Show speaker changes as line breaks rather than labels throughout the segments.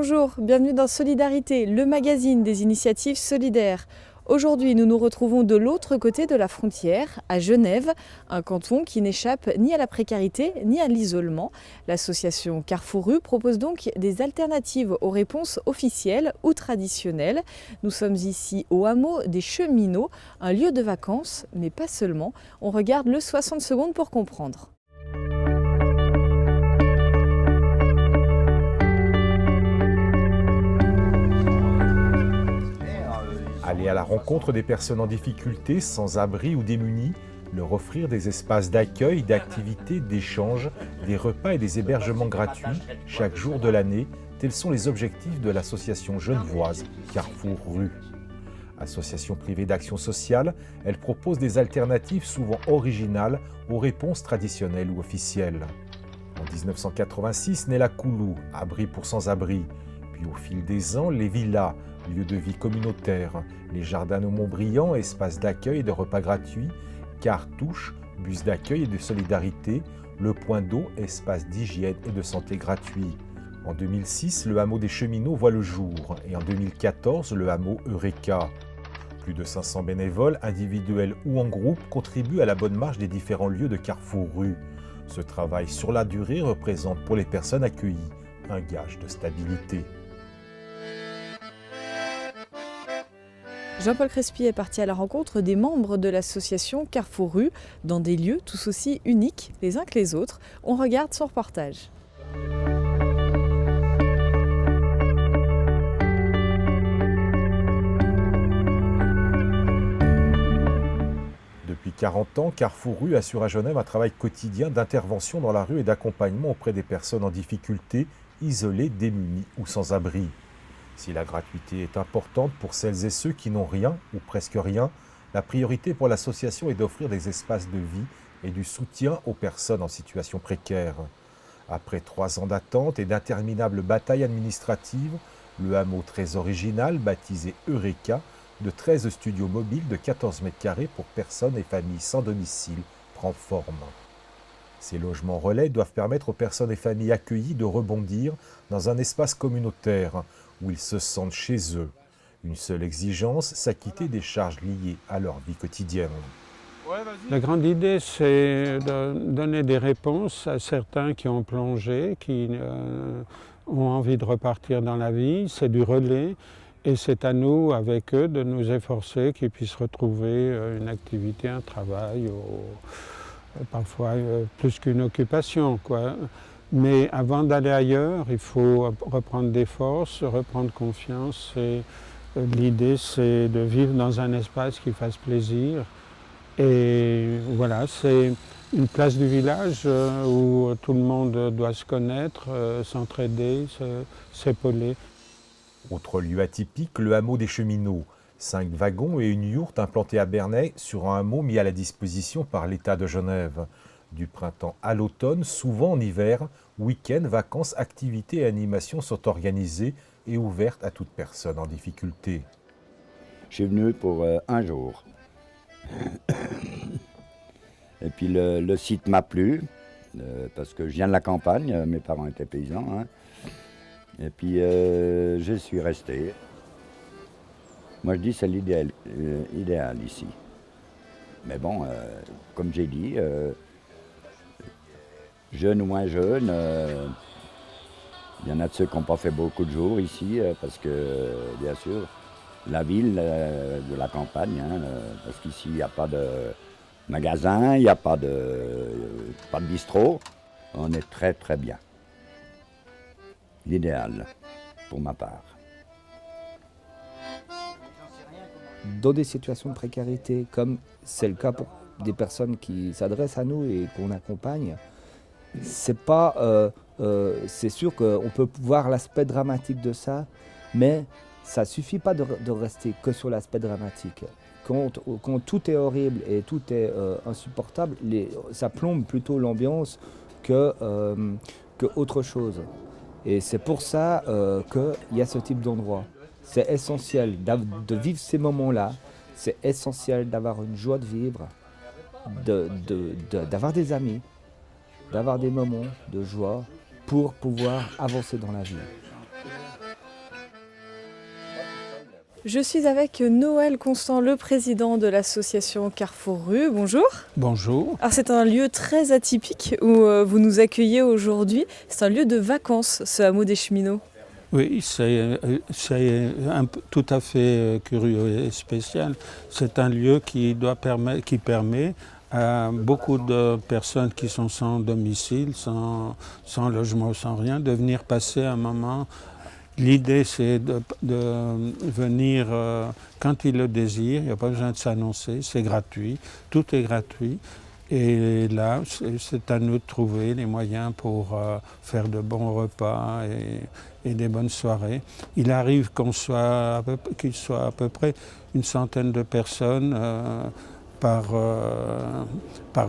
Bonjour, bienvenue dans Solidarité, le magazine des initiatives solidaires. Aujourd'hui, nous nous retrouvons de l'autre côté de la frontière, à Genève, un canton qui n'échappe ni à la précarité ni à l'isolement. L'association Carrefour Rue propose donc des alternatives aux réponses officielles ou traditionnelles. Nous sommes ici au hameau des Cheminots, un lieu de vacances, mais pas seulement. On regarde le 60 secondes pour comprendre.
Aller à la rencontre des personnes en difficulté, sans abri ou démunies, leur offrir des espaces d'accueil, d'activités, d'échange, des repas et des hébergements gratuits chaque jour de l'année, tels sont les objectifs de l'association genevoise Carrefour Rue. Association privée d'action sociale, elle propose des alternatives souvent originales aux réponses traditionnelles ou officielles. En 1986 naît la Koulou, abri pour sans-abri. Puis au fil des ans, les villas, lieux de vie communautaires, les jardins au Montbriand, espaces d'accueil et de repas gratuits, cartouches, bus d'accueil et de solidarité, le point d'eau, espace d'hygiène et de santé gratuit. En 2006, le hameau des Cheminots voit le jour et en 2014, le hameau Eureka. Plus de 500 bénévoles, individuels ou en groupe, contribuent à la bonne marche des différents lieux de Carrefour Rue. Ce travail sur la durée représente pour les personnes accueillies un gage de stabilité.
Jean-Paul Crespi est parti à la rencontre des membres de l'association Carrefour Rue dans des lieux tous aussi uniques les uns que les autres. On regarde son reportage.
Depuis 40 ans, Carrefour Rue assure à Genève un travail quotidien d'intervention dans la rue et d'accompagnement auprès des personnes en difficulté, isolées, démunies ou sans abri. Si la gratuité est importante pour celles et ceux qui n'ont rien ou presque rien, la priorité pour l'association est d'offrir des espaces de vie et du soutien aux personnes en situation précaire. Après 3 ans d'attente et d'interminables batailles administratives, le hameau très original, baptisé Eureka, de 13 studios mobiles de 14 mètres carrés pour personnes et familles sans domicile, prend forme. Ces logements relais doivent permettre aux personnes et familles accueillies de rebondir dans un espace communautaire où ils se sentent chez eux. Une seule exigence, s'acquitter des charges liées à leur vie quotidienne.
La grande idée, c'est de donner des réponses à certains qui ont plongé, qui ont envie de repartir dans la vie. C'est du relais et c'est à nous, avec eux, de nous efforcer qu'ils puissent retrouver une activité, un travail, parfois plus qu'une occupation, quoi. Mais avant d'aller ailleurs, il faut reprendre des forces, reprendre confiance. Et l'idée, c'est de vivre dans un espace qui fasse plaisir. Et voilà, c'est une place du village où tout le monde doit se connaître, s'entraider, s'épauler.
Autre lieu atypique, le hameau des Cheminots. 5 wagons et une yourte implantée à Bernay sur un hameau mis à la disposition par l'État de Genève. Du printemps à l'automne, souvent en hiver, week-ends, vacances, activités et animations sont organisées et ouvertes à toute personne en difficulté.
Je suis venu pour un jour. Et puis le site m'a plu, parce que je viens de la campagne, mes parents étaient paysans. Hein. Et puis je suis resté. Moi je dis c'est l'idéal idéal ici. Mais bon, comme j'ai dit, jeunes ou moins jeunes, il y en a de ceux qui n'ont pas fait beaucoup de jours ici, parce que bien sûr, la ville de la campagne, hein, parce qu'ici il n'y a pas de magasin, il n'y a pas de bistrot, on est très très bien. L'idéal, pour ma part.
Dans des situations de précarité, comme c'est le cas pour des personnes qui s'adressent à nous et qu'on accompagne, c'est sûr qu'on peut voir l'aspect dramatique de ça, mais ça ne suffit pas de rester que sur l'aspect dramatique. Quand tout est horrible et tout est insupportable, ça plombe plutôt l'ambiance que autre chose. Et c'est pour ça qu'il y a ce type d'endroit. C'est essentiel de vivre ces moments-là, c'est essentiel d'avoir une joie de vivre, d'avoir des amis, d'avoir des moments de joie pour pouvoir avancer dans la vie.
Je suis avec Noël Constant, le président de l'association Carrefour Rue. Bonjour.
Bonjour.
Alors c'est un lieu très atypique où vous nous accueillez aujourd'hui. C'est un lieu de vacances, ce hameau des Cheminots.
Oui, c'est tout à fait curieux et spécial. C'est un lieu qui permet à beaucoup de personnes qui sont sans domicile, sans logement, sans rien, de venir passer un moment. L'idée, c'est de venir quand ils le désirent, il n'y a pas besoin de s'annoncer, c'est gratuit, tout est gratuit. Et là, c'est à nous de trouver les moyens pour faire de bons repas et des bonnes soirées. Il arrive qu'il soit à peu près une centaine de personnes par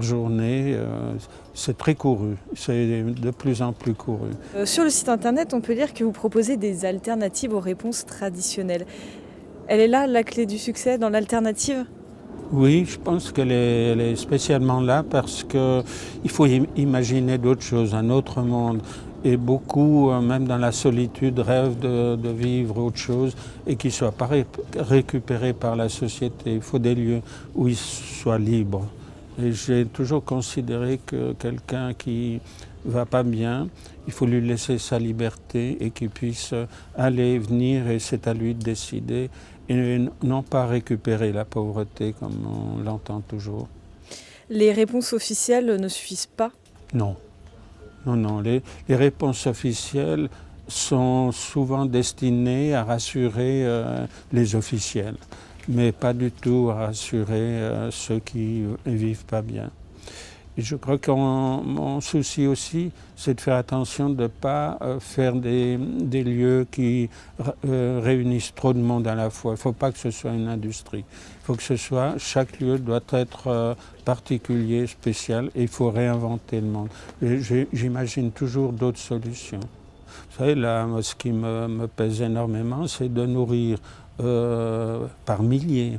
journée. C'est très couru, c'est de plus en plus couru.
Sur le site internet, on peut lire que vous proposez des alternatives aux réponses traditionnelles. Elle est là, la clé du succès, dans l'alternative ?
Oui, je pense qu'elle est spécialement là parce qu'il faut imaginer d'autres choses, un autre monde. Et beaucoup, même dans la solitude, rêvent de vivre autre chose et qu'ils ne soient pas récupérés par la société. Il faut des lieux où ils soient libres. Et j'ai toujours considéré que quelqu'un qui ne va pas bien, il faut lui laisser sa liberté et qu'il puisse aller, venir, et c'est à lui de décider. Et non pas récupérer la pauvreté comme on l'entend toujours.
Les réponses officielles ne suffisent pas ?
Non. Non. Les réponses officielles sont souvent destinées à rassurer les officiels, mais pas du tout à rassurer ceux qui ne vivent pas bien. Et je crois que mon souci aussi, c'est de faire attention de ne pas faire des lieux qui réunissent trop de monde à la fois. Il ne faut pas que ce soit une industrie. Il faut que chaque lieu doit être particulier, spécial, et il faut réinventer le monde. J'imagine toujours d'autres solutions. Vous savez, là, ce qui me pèse énormément, c'est de nourrir par milliers.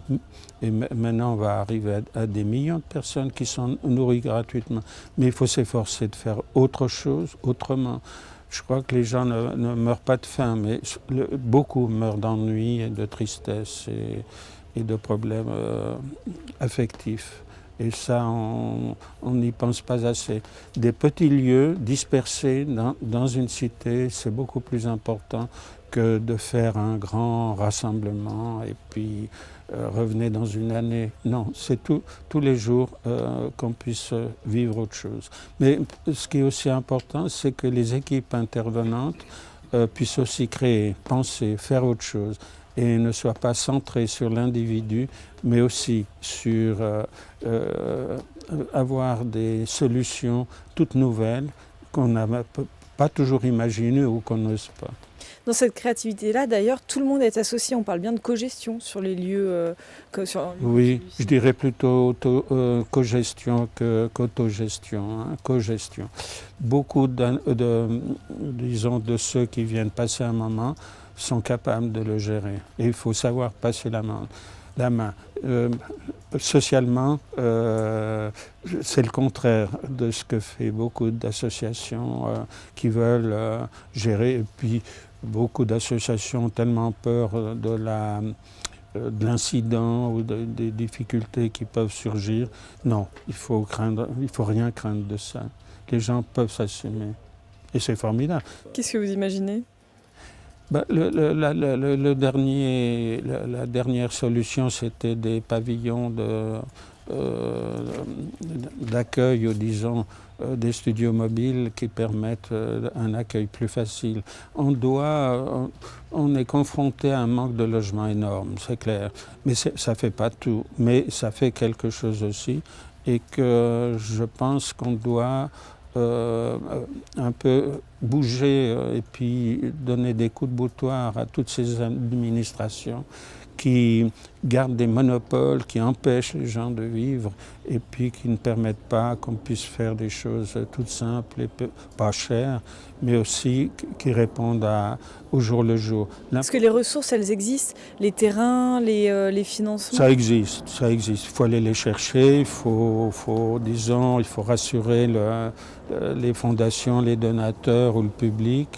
Et maintenant, on va arriver à des millions de personnes qui sont nourries gratuitement. Mais il faut s'efforcer de faire autre chose, autrement. Je crois que les gens ne meurent pas de faim, mais beaucoup meurent d'ennui et de tristesse et de problèmes affectifs. Et ça, on n'y pense pas assez. Des petits lieux dispersés dans une cité, c'est beaucoup plus important que de faire un grand rassemblement et puis revenez dans une année. Non, c'est tous les jours qu'on puisse vivre autre chose. Mais ce qui est aussi important, c'est que les équipes intervenantes puissent aussi créer, penser, faire autre chose et ne soient pas centrées sur l'individu, mais aussi sur avoir des solutions toutes nouvelles qu'on n'a pas toujours imaginées ou qu'on n'ose pas.
Dans cette créativité-là, d'ailleurs, tout le monde est associé. On parle bien de cogestion sur les lieux.
Oui, je dirais plutôt cogestion qu'autogestion. Cogestion. Beaucoup disons, de ceux qui viennent passer un moment sont capables de le gérer. Et il faut savoir passer la main. Socialement, c'est le contraire de ce que fait beaucoup d'associations qui veulent gérer. Et puis, beaucoup d'associations ont tellement peur de l'incident ou des difficultés qui peuvent surgir. Non, il faut rien craindre de ça. Les gens peuvent s'assumer. Et c'est formidable.
Qu'est-ce que vous imaginez ?
La dernière solution, c'était des pavillons d'accueil, ou disons des studios mobiles qui permettent un accueil plus facile. On est confronté à un manque de logement énorme, c'est clair. Mais ça ne fait pas tout, mais ça fait quelque chose aussi. Et que je pense qu'on doit un peu bouger et puis donner des coups de boutoir à toutes ces administrations qui gardent des monopoles, qui empêchent les gens de vivre et puis qui ne permettent pas qu'on puisse faire des choses toutes simples et pas chères, mais aussi qui répondent au jour le jour.
Est-ce que les ressources, elles existent ? Les terrains, les financements ?
Ça existe. Il faut aller les chercher, il faut rassurer les fondations, les donateurs ou le public.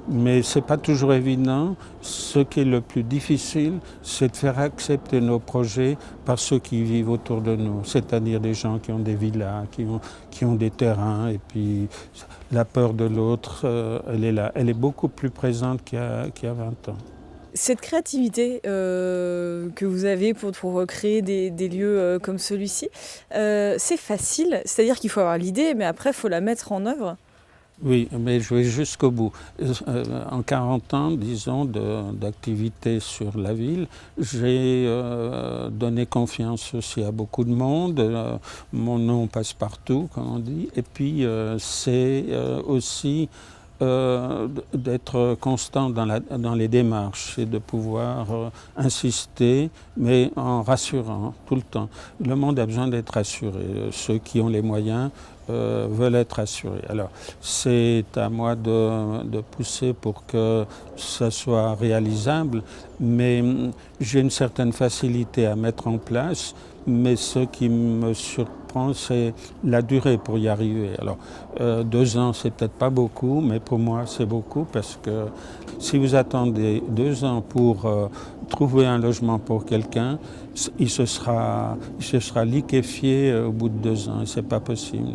mais ce n'est pas toujours évident. Ce qui est le plus difficile, c'est de faire accepter nos projets par ceux qui vivent autour de nous, c'est-à-dire des gens qui ont des villas, qui ont des terrains, et puis la peur de l'autre, elle est là. Elle est beaucoup plus présente qu'il y a 20 ans.
Cette créativité que vous avez pour créer des lieux comme celui-ci, c'est facile, c'est-à-dire qu'il faut avoir l'idée, mais après il faut la mettre en œuvre.
Oui, mais je vais jusqu'au bout. En 40 ans, disons, d'activité sur la ville, j'ai donné confiance aussi à beaucoup de monde. Mon nom passe partout, comme on dit. Et puis, c'est aussi d'être constant dans les démarches et de pouvoir insister, mais en rassurant tout le temps. Le monde a besoin d'être rassuré. Ceux qui ont les moyens veulent être assurés. Alors, c'est à moi de pousser pour que ça soit réalisable, mais j'ai une certaine facilité à mettre en place, mais ce qui me surprend, c'est la durée pour y arriver. Alors, 2 ans, c'est peut-être pas beaucoup, mais pour moi, c'est beaucoup, parce que si vous attendez 2 ans pour trouver un logement pour quelqu'un, il se sera liquéfié au bout de 2 ans, et c'est pas possible.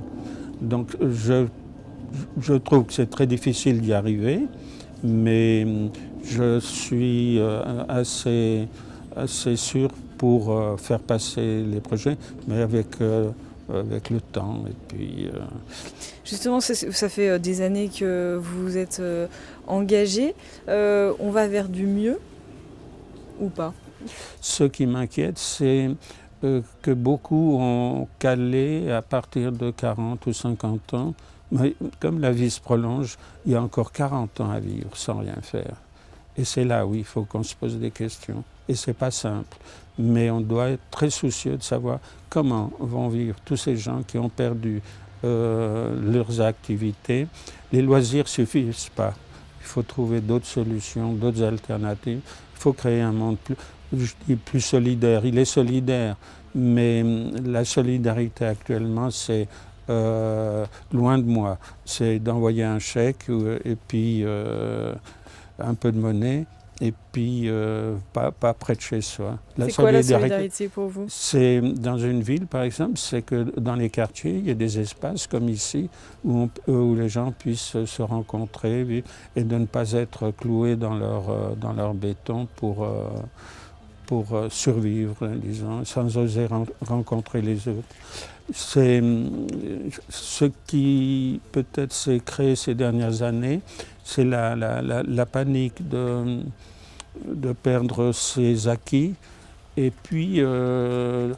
Donc je trouve que c'est très difficile d'y arriver, mais je suis assez sûr pour faire passer les projets, mais avec le temps. Et puis,
Justement, ça fait des années que vous êtes engagé. On va vers du mieux ou pas?
Ce qui m'inquiète, c'est que beaucoup ont calé à partir de 40 ou 50 ans. Mais comme la vie se prolonge, il y a encore 40 ans à vivre sans rien faire. Et c'est là où il faut qu'on se pose des questions. Et c'est pas simple. Mais on doit être très soucieux de savoir comment vont vivre tous ces gens qui ont perdu leurs activités. Les loisirs ne suffisent pas. Il faut trouver d'autres solutions, d'autres alternatives. Il faut créer un monde plus solidaire. Il est solidaire, mais la solidarité actuellement, c'est loin de moi. C'est d'envoyer un chèque et puis un peu de monnaie, et puis pas près de chez soi.
C'est quoi la solidarité pour vous?
C'est dans une ville, par exemple, c'est que dans les quartiers, il y a des espaces comme ici où les gens puissent se rencontrer et de ne pas être cloués dans leur béton pour survivre, disons, sans oser rencontrer les autres. C'est ce qui peut-être s'est créé ces dernières années, c'est la panique de perdre ses acquis. Et puis, une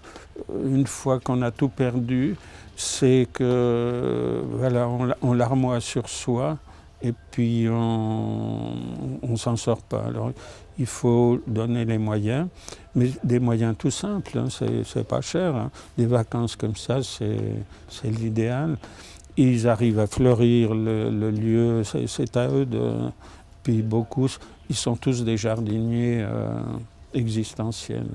fois qu'on a tout perdu, c'est que voilà, on larmoie sur soi et puis on s'en sort pas. Alors, il faut donner les moyens, mais des moyens tout simples, hein, c'est pas cher. Hein. Des vacances comme ça, c'est l'idéal. Ils arrivent à fleurir le lieu, c'est à eux de... Puis beaucoup, ils sont tous des jardiniers existentiels.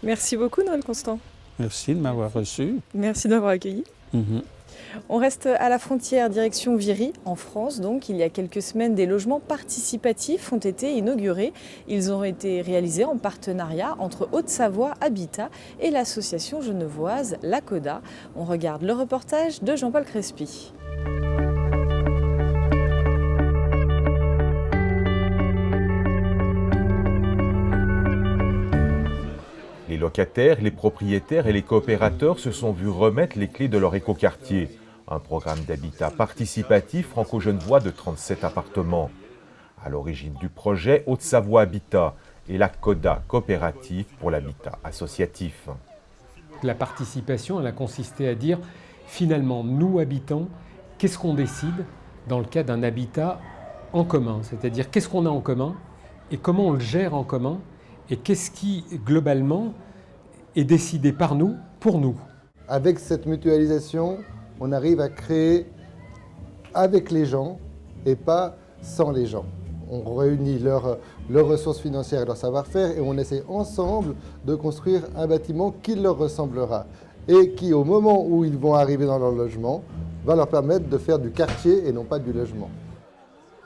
Merci beaucoup, Noël Constant.
Merci de m'avoir reçu.
Merci d'avoir accueilli. On reste à la frontière direction Viry, en France. Donc, il y a quelques semaines, des logements participatifs ont été inaugurés. Ils ont été réalisés en partenariat entre Haute-Savoie Habitat et l'association genevoise La Coda. On regarde le reportage de Jean-Paul Crespi.
Les locataires, les propriétaires et les coopérateurs se sont vus remettre les clés de leur écoquartier. Un programme d'habitat participatif franco-genevois de 37 appartements. À l'origine du projet, Haute-Savoie Habitat et la CODA, coopérative pour l'habitat associatif.
La participation, elle a consisté à dire, finalement, nous habitants, qu'est-ce qu'on décide dans le cas d'un habitat en commun? C'est-à-dire, qu'est-ce qu'on a en commun et comment on le gère en commun et qu'est-ce qui, globalement, est décidé par nous, pour nous.
Avec cette mutualisation, on arrive à créer avec les gens et pas sans les gens. On réunit leurs ressources financières et leur savoir-faire et on essaie ensemble de construire un bâtiment qui leur ressemblera et qui, au moment où ils vont arriver dans leur logement, va leur permettre de faire du quartier et non pas du logement.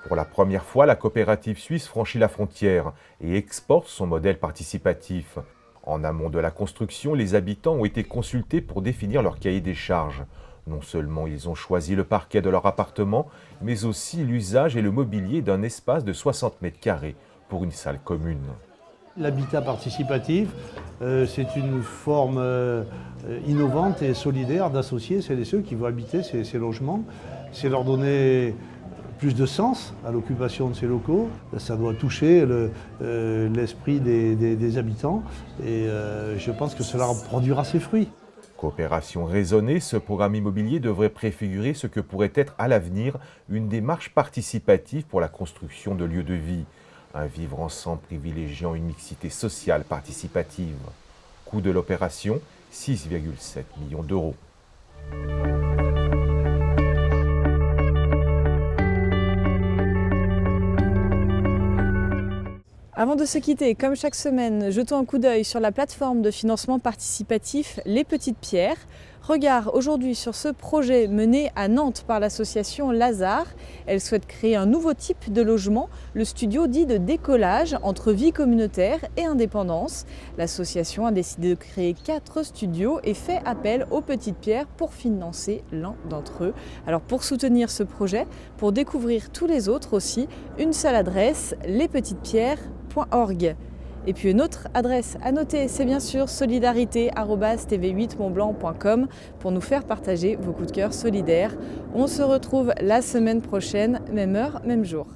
Pour la première fois, la coopérative suisse franchit la frontière et exporte son modèle participatif. En amont de la construction, les habitants ont été consultés pour définir leur cahier des charges. Non seulement ils ont choisi le parquet de leur appartement, mais aussi l'usage et le mobilier d'un espace de 60 mètres carrés pour une salle commune.
L'habitat participatif, c'est une forme innovante et solidaire d'associer celles et ceux qui vont habiter ces logements. C'est leur donner plus de sens à l'occupation de ces locaux. Ça doit toucher l'esprit des habitants et je pense que cela produira ses fruits.
Coopération raisonnée, ce programme immobilier devrait préfigurer ce que pourrait être à l'avenir une démarche participative pour la construction de lieux de vie. Un vivre ensemble privilégiant une mixité sociale participative. Coût de l'opération, 6,7 millions d'euros.
Avant de se quitter, comme chaque semaine, jetons un coup d'œil sur la plateforme de financement participatif Les Petites Pierres. Regard aujourd'hui sur ce projet mené à Nantes par l'association Lazare. Elle souhaite créer un nouveau type de logement, le studio dit de décollage entre vie communautaire et indépendance. L'association a décidé de créer 4 studios et fait appel aux Petites Pierres pour financer l'un d'entre eux. Alors pour soutenir ce projet, pour découvrir tous les autres aussi, une seule adresse, lespetitespierres.org. Et puis une autre adresse à noter, c'est bien sûr solidarité@tv8montblanc.com pour nous faire partager vos coups de cœur solidaires. On se retrouve la semaine prochaine, même heure, même jour.